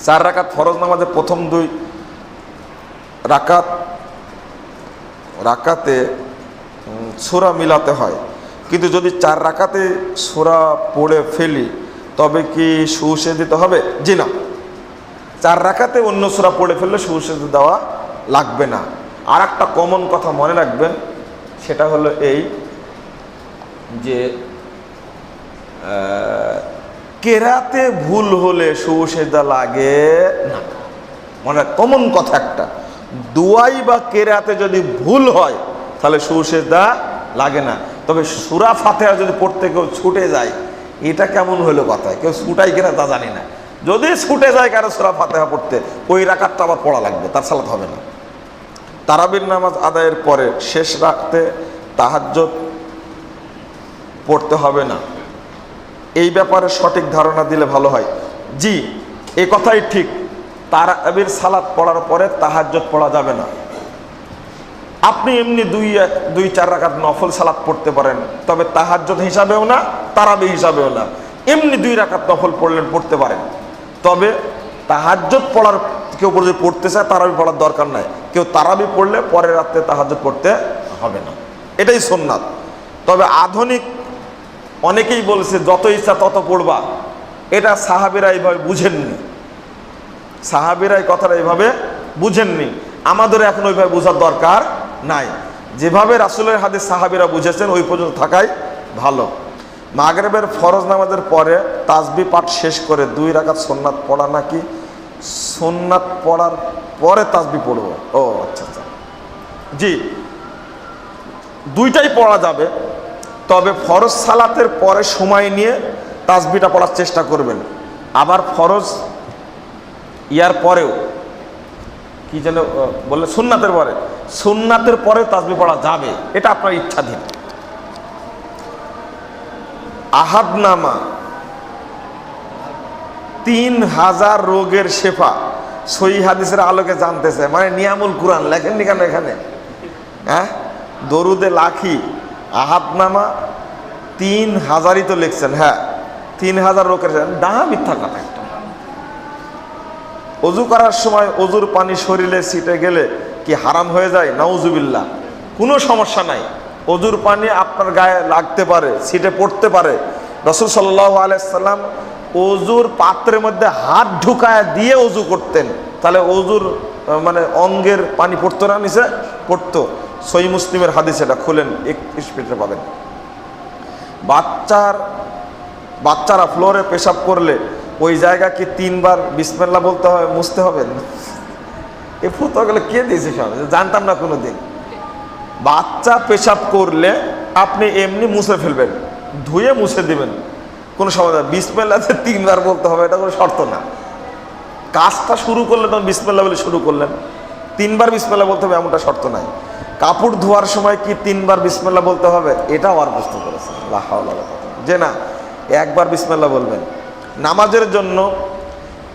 4 রাকাত ফরজ নামাজে প্রথম 2 রাকাতে সূরা মিলাতে হয়, কিন্তু যদি 4 রাকাতে সূরা পড়ে ফেলি তবে কি সুসে দিতে হবে? জি না, 4 রাকাতে অন্য সূরা পড়ে ফেললে সুসে দেওয়া লাগবে না। আর একটা কমন কথা মনে রাখবেন, সেটা হলো এই যে কেরাতে ভুল হলে সুসেজদা লাগে না। মানে কমন কথা একটা, দুয়াই বা কেরাতে যদি ভুল হয় তাহলে সুসেজদা লাগে না। তবে সূরা ফাতিহা যদি পড়তে কেউ ছুটে যায়, এটা কেমন হলো কথা? কেউ ছুটাই কিনা তা জানি না। যদি ছুটে যায় কারো সূরা ফাতিহা পড়তে, ওই রাকাতটা আবার পড়া লাগবে, তার সালাত হবে না। তারাবির নামাজ আদায়ের পরে শেষ রাতে তাহাজ্জুদ পড়তে হবে না, এই ব্যাপারে সঠিক ধারণা দিলে ভালো হয়। জি, এ কথাই ঠিক। তারাবির সালাত পড়ার পরে তাহাজ্জুদ পড়া যাবে না। আপনি এমনি 2-4 রাকাত নফল সালাত পড়তে পারেন, তবে তাহাজ্জুদ হিসাবেও না, তারাবি হিসাবেও না। এমনি 2 রাকাত নফল পড়তে পারেন, তবে তাহাজ্জুদ পড়ার কেউ যদি পড়তে চায় তারাবি পড়ার দরকার নাই। কেউ তারাবি পড়লে পরের রাতে তাহাজ্জুদ পড়তে হবে না, এটাই সুন্নাত। তবে আধুনিক অনেকেই বলছে যত ইচ্ছা তত পড়বা, এটা সাহাবীরা এইভাবে বুঝেননি। সাহাবীরা এই কথাটা এইভাবে বুঝেননি, আমাদের এখন ওইভাবে বোঝার দরকার নাই। যেভাবে রাসূলের হাদিস সাহাবীরা বুঝেছেন ওই পর্যন্ত থাকাই ভালো। মাগরিবের ফরজ নামাজের পরে তাসবিহ পাঠ শেষ করে 2 রাকাত সুন্নাত পড়া নাকি সুন্নাত পড়ার পরে তাসবিহ পড়ব? ও আচ্ছা আচ্ছা, জি, দুইটাই পড়া যাবে। তবে ফরজ সালাতের পরে সময় নিয়ে তাসবিহটা পড়ার চেষ্টা করবেন। আবার ফরজ ইয়ার পরেও কি যেন বললে, সুন্নাতের পরে তাসবিহ পড়া যাবে, এটা আপনার ইচ্ছাধীন। আহাদনামা 3000 রোগের শেফা সহিহ হাদিসের আলোকে জানতেছে, মানে নিয়ামুল কুরআন লেখেননি কেন এখানে? হ্যাঁ, দরুদে লাখি আহাদনামা 3000ই তো লিখছেন। হ্যাঁ, 3000 রোগের ডাহা মিথ্যা কথা একটা। অজু করার সময় অজুর পানি শরীরে ছিটে গেলে কি হারাম হয়ে যায়? নাউজুবিল্লাহ, কোনো সমস্যা নাই। অজুর পানি আপনার গায়ে লাগতে পারে, ছিটে পড়তে পারে। রাসূল সাল্লাল্লাহু আলাইহি সাল্লাম অজুর পাত্রের মধ্যে হাত ঢুকায় দিয়ে অজু করতেন, তাহলে অজুর মানে অঙ্গের পানি পড়তো না? নিচে পড়তো। সহিহ মুসলিমের হাদিস, এটা খুলেন 31 পৃষ্ঠা পাবেন। বাচ্চারা ফ্লোরে পেশাব করলে ওই জায়গা কি 3 বার বিসমিল্লাহ বলতে হবে, মুছতে হবে? এ ফতোয়াগুলো কে দিয়েছে? সব জানতাম না কোনোদিন। বাচ্চা পেশাব করলে আপনি এমনি মুছে ফেলবেন, ধুয়ে মুছে দিবেন, কোনো সমস্যা। বিসমিল্লাহতে 3 বার বলতে হবে এটা কোনো শর্ত না। কাজটা শুরু করলে তখন বিসমিল্লাহ বলে শুরু করলেন, 3 বার বিসমিল্লাহ বলতে হবে এমনটা শর্ত নাই। কাপড় ধোয়ার সময় কি 3 বার বিসমিল্লাহ বলতে হবে? এটাও আর প্রশ্ন করেছে যে না, 1 বার বিসমিল্লাহ বলবেন। নামাজের জন্য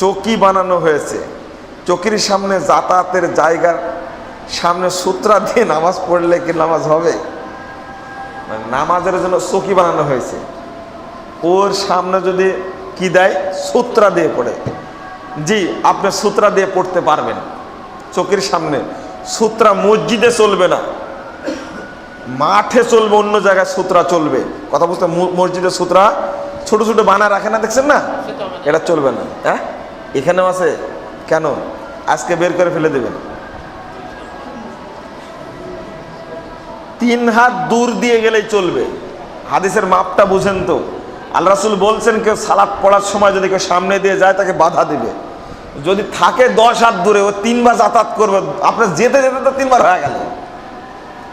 চৌকি বানানো হয়েছে, চৌকির সামনে যাতায়াতের জায়গার সামনে সূত্রা দিয়ে নামাজ পড়লে কি নামাজ হবে? নামাজের জন্য চৌকি বানানো হয়েছে, ওর সামনে যদি কি দেয়, সূত্রা দিয়ে পড়ে, জি, আপনি সূত্রা দিয়ে পড়তে পারবেন। চৌকির সামনে সূত্রা মসজিদে চলবে না, মাঠে চলবে, অন্য জায়গায় সূত্রা চলবে। কথা বুঝতে? মসজিদে সূত্রা ছোট ছোট বানা রাখে না, দেখছেন না? এটা চলবে না। হ্যাঁ, এখানেও আছে। কেন? আজকে বের করে ফেলে দেবেন। 3 হাত দূর দিয়ে গেলেই চলবে। হাদিসের মাপটা বুঝেন তো? আল্লাহ রাসূল বলছেন কেউ সালাত পড়ার সময় যদি কেউ সামনে দিয়ে যায় তাকে বাধা দিবে। যদি থাকে 10 হাত দূরে, ও 3 বার যাতায়াত করবে, আপনার যেতে যেতে তো 3 বার হয়ে গেল।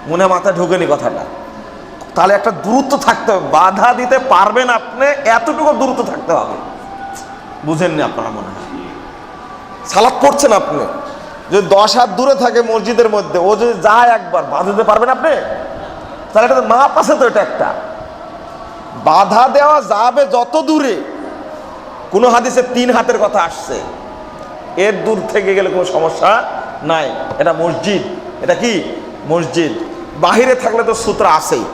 মনে মাথায় ঢুকেনি কথাটা? তাহলে একটা দূরত্ব থাকতে হবে, বাধা দিতে পারবেন আপনি, এতটুকু দূরত্ব থাকতে হবে। বুঝেননি আপনারা মনে হয়? সালাত পড়ছেন আপনি, যদি 10 হাত দূরে থাকে মসজিদের মধ্যে, ও যদি যায় একবার, বাধা দিতে পারবেন আপনি? তাহলে এটা মাপ আছে তো, এটা একটা বাধা দেওয়া যাবে যত দূরে। কোনো হাদিসে 3 হাতের কথা আসছে, এর দূর থেকে গেলে কোনো সমস্যা নাই। এটা মসজিদ, এটা কি মসজিদ। বাহিরে থাকলে তো সূত্রা আছেই,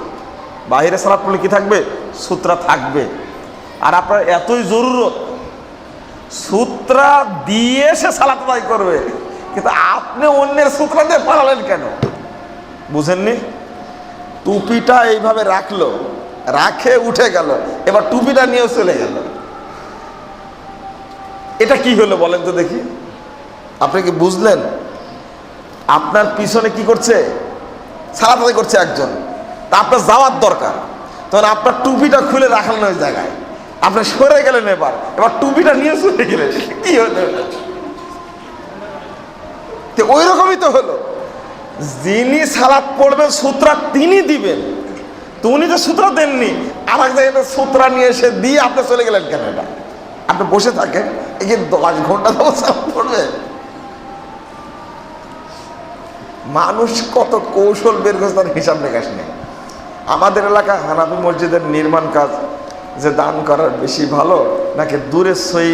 বাহিরে সালাত পড়লে কি থাকবে? সূত্রা থাকবে। আর আপনার এতই জরুরত সূত্রা দিয়ে সে সালাত আদায় করবে, কিন্তু আপনি অন্যের সূত্রা দিয়ে পালালেন কেন? বুঝেননি? টুপিটা এইভাবে রাখলো, রাখে উঠে গেল, এবার টুপিটা নিয়েও চলে গেল। এটা কি হলো বলেন তো দেখি? আপনি কি বুঝলেন? আপনার পিছনে কি করছে? সালাত আদায় করছে একজন, তা আপনার যাওয়ার দরকার, তখন আপনার টুপিটা খুলে রাখলেন ওই জায়গায়, আপনি সরে গেলেন, এবার টুপিটা নিয়ে চলে গেলেন। কি হলো? ওই রকমই তো হলো, যিনি সালাত পড়বেন সূত্রা তিনি দিবেন, তো উনি তো সূত্রা দেননি, আর এক জায়গায় সূত্রা নিয়ে এসে দিয়ে আপনি চলে গেলেন কেন? এটা আপনি বসে থাকেন, এই 10 ঘন্টা তো সালাত পড়বে। মানুষ কত কৌশল বের করছে, তার হিসাব নিকাশ নেই। আমাদের এলাকা হানাফি মসজিদের নির্মাণ কাজ যে দান করার বেশি ভালো নাকি দূরের সই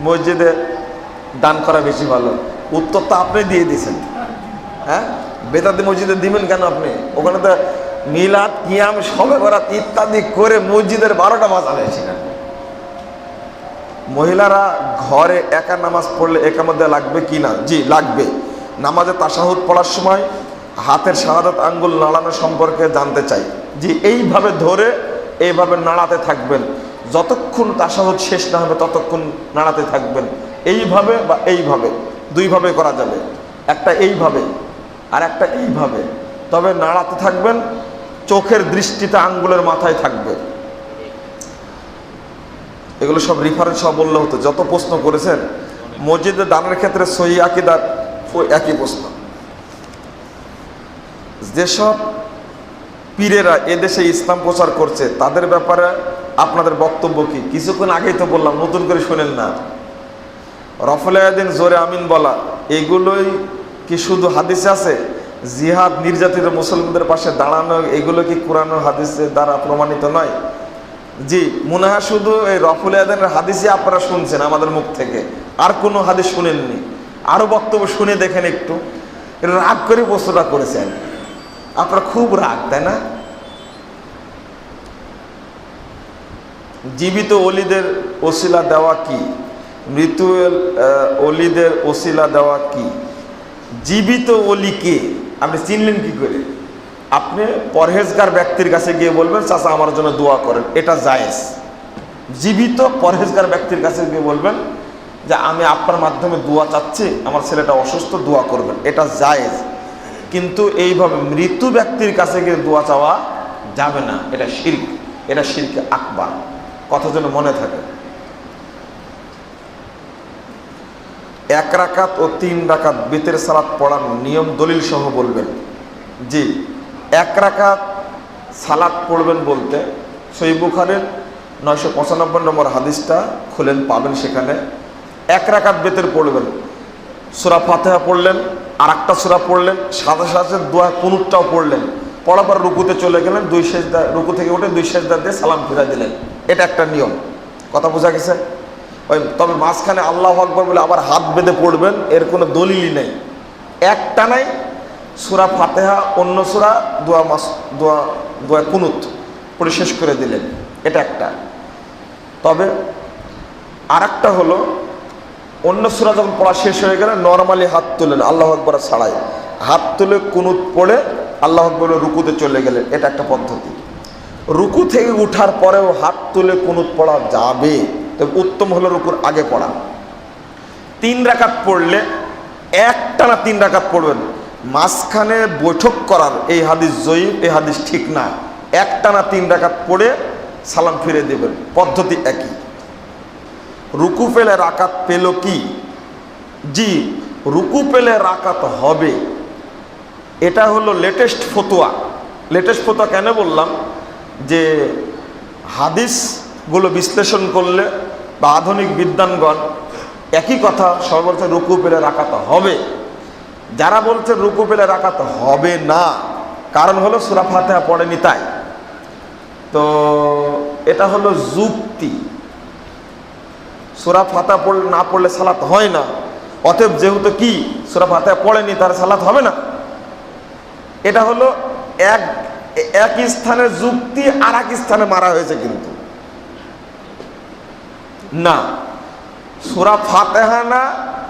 মসজিদে দান করা বেশি ভালো? উত্তর তো আপনি দিয়ে দিয়েছেন। হ্যাঁ, বেদাতি মসজিদে দিবেন কেন আপনি? ওখানে তো মিলাদ, কিয়াম, শবে বরাত ইত্যাদি করে মসজিদের 12টা বাজানো হয়েছিলেন। মহিলারা ঘরে একা নামাজ পড়লে একামত দেওয়া লাগবে কি না? জি লাগবে। নামাজে তাশাহুদ পড়ার সময় হাতের শাহাদাত আঙ্গুল নাড়ানো সম্পর্কে জানতে চাই। জি, এইভাবে ধরে এইভাবে নাড়াতে থাকবেন, যতক্ষণ তাশাহুদ শেষ না হবে ততক্ষণ নাড়াতে থাকবেন। এইভাবে বা এইভাবে, দুইভাবে করা যাবে, একটা এইভাবে আর একটা এইভাবে, তবে নাড়াতে থাকবেন, চোখের দৃষ্টিতে আঙ্গুলের মাথায় থাকবে। এগুলো সব রেফারেন্স সব বললে হতো। যত প্রশ্ন করেছেন মসজিদে দানের ক্ষেত্রে সহি আকীদার একই প্রশ্ন। যেসব পীরেরা এদেশে ইসলাম প্রচার করছে তাদের ব্যাপারে আপনাদের বক্তব্য কি? কিছুক্ষণ আগেই তো বললাম, নতুন করে শুনেন না। রফুল আয়াদিন, জোরে আমিন বলা, এগুলোই কি শুধু হাদিসে আছে? জিহাদ, নির্যাতিত মুসলমানদের পাশে দাঁড়ানো, এগুলো কি কোরআন ও হাদিসের দ্বারা প্রমাণিত নয়? জি, মনে হয় শুধু এই রফুল আয়াদিনের হাদিসই আপনারা শুনছেন আমাদের মুখ থেকে, আর কোনো হাদিস শুনেননি। আরো বক্তব্য শুনে দেখেন একটু। রাগ করে প্রশ্নটা করেছেন আপনারা, খুব রাগ, তাই না? জীবিত ওলিদের ওসিলা দেওয়া কি? মৃত ওলিদের ওসিলা দেওয়া কি? জীবিত ওলি কে আপনি চিনলেন কি করে? আপনি পরহেজগার ব্যক্তির কাছে গিয়ে বলবেন, চাচা আমার জন্য দোয়া করেন, এটা জায়েজ। জীবিত পরহেজগার ব্যক্তির কাছে গিয়ে বলবেন যে আমি আপনার মাধ্যমে দোয়া চাচ্ছি, আমার ছেলেটা অসুস্থ, দোয়া করবেন, এটা জায়েজ। কিন্তু এইভাবে মৃত ব্যক্তির কাছে গিয়ে দোয়া চাওয়া যাবে না, এটা শিরক, এটা শিরকে আকবার। কথা যেন মনে থাকে। 1 রাকাত ও 3 রাকাত বেতের সালাত পড়ার নিয়ম দলিল সহ বলবেন। জি, 1 রাকাত সালাত পড়বেন বলতে সহিহ বুখারীর 995 নম্বর হাদিসটা খুলেন, পাবেন সেখানে। 1 রাকাত বেতের পড়বেন, সূরা ফাতিহা পড়লেন, আর একটা সূরা পড়লেন, সাথে সাথে দোয়া কুনুতটাও পড়লেন, পড়ার পর রুকুতে চলে গেলেন, 2 সেজদা, রুকু থেকে উঠে 2 সেজদা দিয়ে সালাম ফিরিয়ে দিলেন। এটা একটা নিয়ম। কথা বোঝা গেছে? তবে মাঝখানে আল্লাহু আকবার বলে আবার হাত বেঁধে পড়বেন, এর কোনো দলিলই নেই। একটা নাই, সূরা ফাতিহা, অন্য সূরা, দোয়া কুনুত পড়ে শেষ করে দিলেন, এটা একটা। তবে আর একটা হলো, অন্য সূরা যখন পড়া শেষ হয়ে গেলে নরমালি হাত তুলেন, আল্লাহু আকবার ছাড়াই হাত তুলে কুনুত পড়ে আল্লাহু আকবার রুকুতে চলে গেলেন, এটা একটা পদ্ধতি। রুকু থেকে উঠার পরেও হাত তুলে কুনুত পড়া যাবে, তবে উত্তম হলো রুকুর আগে পড়া। 3 রাকাত পড়লে একটানা 3 রাকাত পড়বেন, মাঝখানে বৈঠক করার এই হাদিস জয়ীফ, এই হাদিস ঠিক না। একটানা 3 রাকাত পড়ে সালাম ফিরে দেবেন, পদ্ধতি একই। রুকু পেলে রাকাত পেল কি? জি, রুকু পেলে রাকাত হবে, এটা হলো লেটেস্ট ফতোয়া। লেটেস্ট ফতোয়া কেন বললাম? যে হাদিসগুলো বিশ্লেষণ করলে বা আধুনিক বিদ্বানগণ একই কথা সবাই বলছে রুকু পেলে রাকাত হবে। যারা বলছে রুকু পেলে রাকাত হবে না, কারণ হলো সূরা ফাতিহা পড়েনি তাই। তো এটা হলো যুক্তি। সূরা ফাতিহা না পড়লে সালাত হয় না, অতএব যেহেতু কি সূরা ফাতিহা পড়েনি তার সালাত হবে না। এটা হলো এক স্থানে যুক্তি, আর এক স্থানে মারা হয়েছে। কিন্তু না, সূরা ফাতিহা না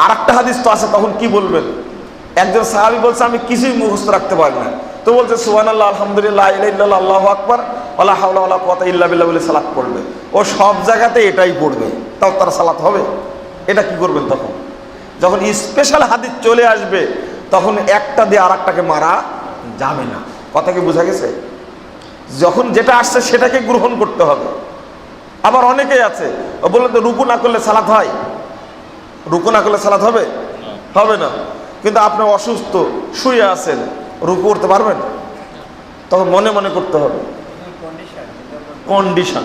আরেকটা হাদিস তো আছে, তখন কি বলবেন? একজন সাহাবী বলছে আমি কিছুই মুখস্থ রাখতে পারি না, তো বলছে সুবহানাল্লাহ আলহামদুলিল্লাহ লা ইলাহা ইল্লাল্লাহ আল্লাহু আকবার ওয়ালা হাওলা ওয়ালা কুওয়াতা ইল্লা বিল্লাহ বলে সালাত পড়বে। ও সব জায়গাতে এটাই পড়বে, তাও তার সালাত হবে? এটা কি করবেন তখন? যখন স্পেশাল হাদিস চলে আসবে তখন একটা দিয়ে আরেকটাকে মারা যাবে না। কথা কি বোঝা গেছে? যখন যেটা আসছে সেটাকে গ্রহণ করতে হবে। আবার অনেকেই আছে বলে তো রুকু না করলে সালাত হয়, রুকু না করলে সালাত হবে? হবে না। কিন্তু আপনি অসুস্থ শুয়ে আছেন, রুকু করতে পারবেন? তখন মনে মনে করতে হবে, কন্ডিশন।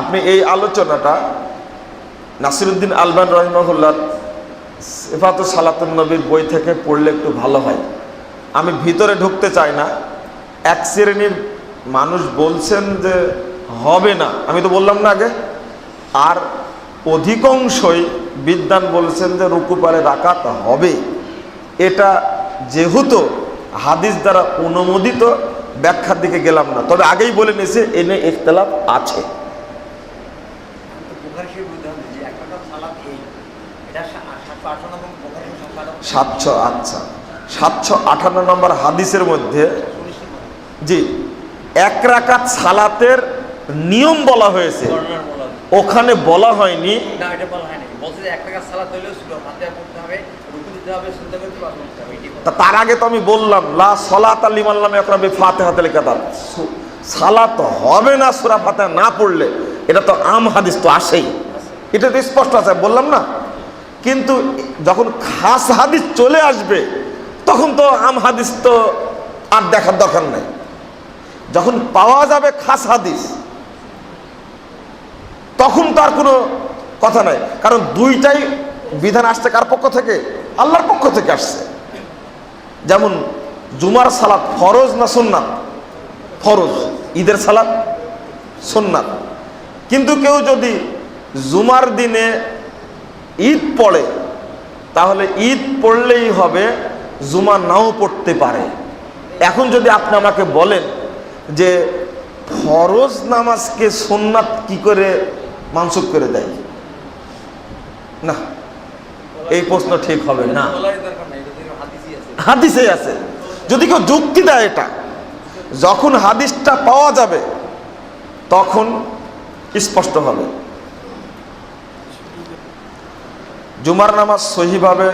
আপনি এই আলোচনাটা নাসিরউদ্দিন আলবানী রাহিমাহুল্লাহ সিফাতুস সালাতুন নবীর বই থেকে পড়লে একটু ভালো হয়। আমি ভিতরে ঢুকতে চাই না। এক শ্রেণীর মানুষ বলছেন যে হবে না, আমি তো বললাম না আগে। আর অধিকাংশই বিদ্বান বলছেন যে রুকু পারে রাকাত হবে। এটা যেহেতু হাদিস দ্বারা অনুমোদিত, ব্যাখ্যার দিকে গেলাম না, তবে আগেই বলে নিয়েছে এনে ইখতিলাফ আছে। 758 নম্বর হাদিসের মধ্যে জি এক রাকাত সালাতের নিয়ম বলা হয়েছে, ওখানে বলা হয়নি। তার আগে তো আমি বললাম লা সালাতা লিমান লাম ইয়াকরা বিফাতিহাতিল কিতাব, সালাত হবে না সূরা ফাতিহা না পড়লে। এটা তো আম হাদিস তো আসেই, এটা তো স্পষ্ট আছে, বললাম না। কিন্তু যখন খাস হাদিস চলে আসবে তখন তো আম হাদিস তো আর দেখার দরকার নাই। যখন পাওয়া যাবে খাস হাদিস তখন তো আর কোনো কথা নাই, কারণ দুইটাই বিধান আসছে কার পক্ষ থেকে? আল্লাহর পক্ষ থেকে আসছে। যেমন জুমার সালাত ফরজ না সুন্নাত? ফরজ। ঈদের সালাত সুন্নাত। কিন্তু কেউ যদি জুমার দিনে ঈদ পড়ে তাহলে ঈদ পড়লেই হবে, জুমা নাও পড়তে পারে। এখন যদি আপনি আমাকে বলেন যে ফরজ নামাজকে সুন্নাত কি করে মানসুখ করে দেয়, না, এই প্রশ্ন ঠিক হবে না। হাদিসে আছে। যদি কেউ যুক্তি দেয়, এটা যখন হাদিসটা পাওয়া যাবে তখন স্পষ্ট হবে। জুমার নামাজ সহিভাবে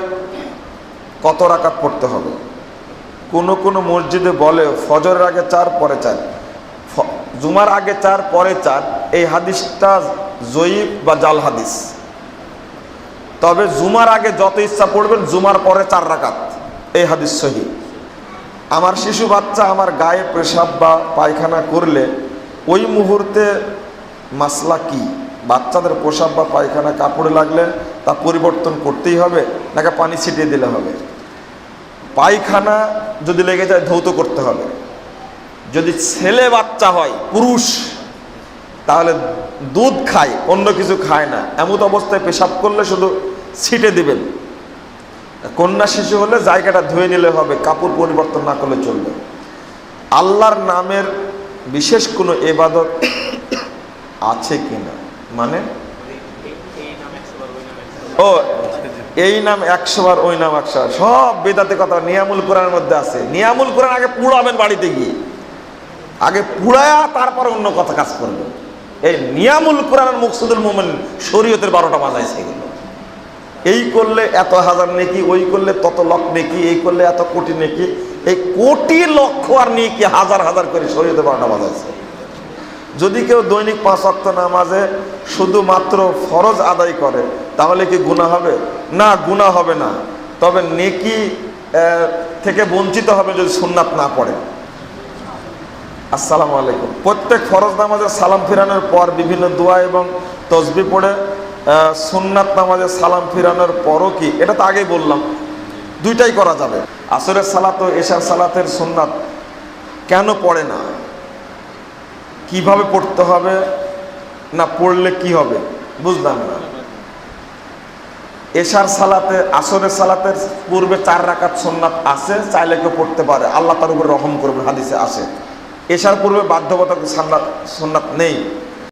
কত রাকাত পড়তে হবে? কোন কোন মসজিদে বলে ফজরের আগে 4 পরে 4, জুমার আগে 4 পরে 4। এই হাদিসটা জয়ীফ বা জাল হাদিস। তবে জুমার আগে যত ইচ্ছা পড়বেন, জুমার পরে 4 রাকাত, এই হাদিস সহি। আমার শিশু বাচ্চা আমার গায়ে পেশাব বা পায়খানা করলে ওই মুহূর্তে মাসলা কি? বাচ্চাদের পেশাব বা পায়খানা কাপড়ে লাগলে তা পরিবর্তন করতেই হবে নাকি পানি ছিটিয়ে দিলে হবে? পায়খানা যদি লেগে যায় ধৌত করতে হবে। যদি ছেলে বাচ্চা হয়, পুরুষ, তাহলে দুধ খায়, অন্য কিছু খায় না, এমন অবস্থায় পেশাব করলে শুধু ছিটে দিবেন। কন্যা শিশু হলে জায়গাটা ধুয়ে নিলে হবে, কাপড় পরিবর্তন না করলে চলবে। আল্লাহর নামের বিশেষ কোনো ইবাদত আছে কিনা, মানে ও এই নাম 100 বার, ওই নাম 100 বার, সব বেদাতে কথা নিয়ামুল কোরআনের মধ্যে আছে। নিয়ামুল কোরআন আগে পুড়াবেন বাড়িতে গিয়ে, আগে পুড়ায়া তারপর অন্য কথা কাজ করবেন। এই নিয়ামুল কোরআনের মুকসুদুল মুমিন শরীয়তের 12টা বাজাইছে এগুলো। এই করলে এত হাজার নেকি, ওই করলে তত লক্ষ নেকি, এই করলে এত কোটি নেকি, এই কোটি লক্ষ আর নেকি হাজার হাজার করে শরীয়তের 12টা বাজাইছে। যদি কেউ দৈনিক 5 ওয়াক্ত নামাজে শুধুমাত্র ফরজ আদায় করে তাহলে কি গুনাহ হবে? না, গুনাহ হবে না, তবে নেকি থেকে বঞ্চিত হবে যদি সুন্নাত না পড়ে। আসসালামু আলাইকুম। প্রত্যেক ফরজ নামাজে সালাম ফিরানোর পর বিভিন্ন দোয়া এবং তসবিহ পড়ে সুন্নাত নামাজে সালাম ফিরানোর পরও কি? এটা তো আগেই বললাম, দুইটাই করা যাবে। আসরের সালাত ও এশার সালাতের সুন্নাত কেন পড়ে না? কিভাবে পড়তে হবে, না পড়লে কি হবে বুঝলাম না। এশার সালাতে, আসরের সালাতের পূর্বে 4 রাকাত সুন্নাত আছে, চাইলে কেউ পড়তে পারে, আল্লাহ তার উপর রহম করবে, হাদিসে আসে। এশার পূর্বে বাধ্যবাধকতা সুন্নাত নেই,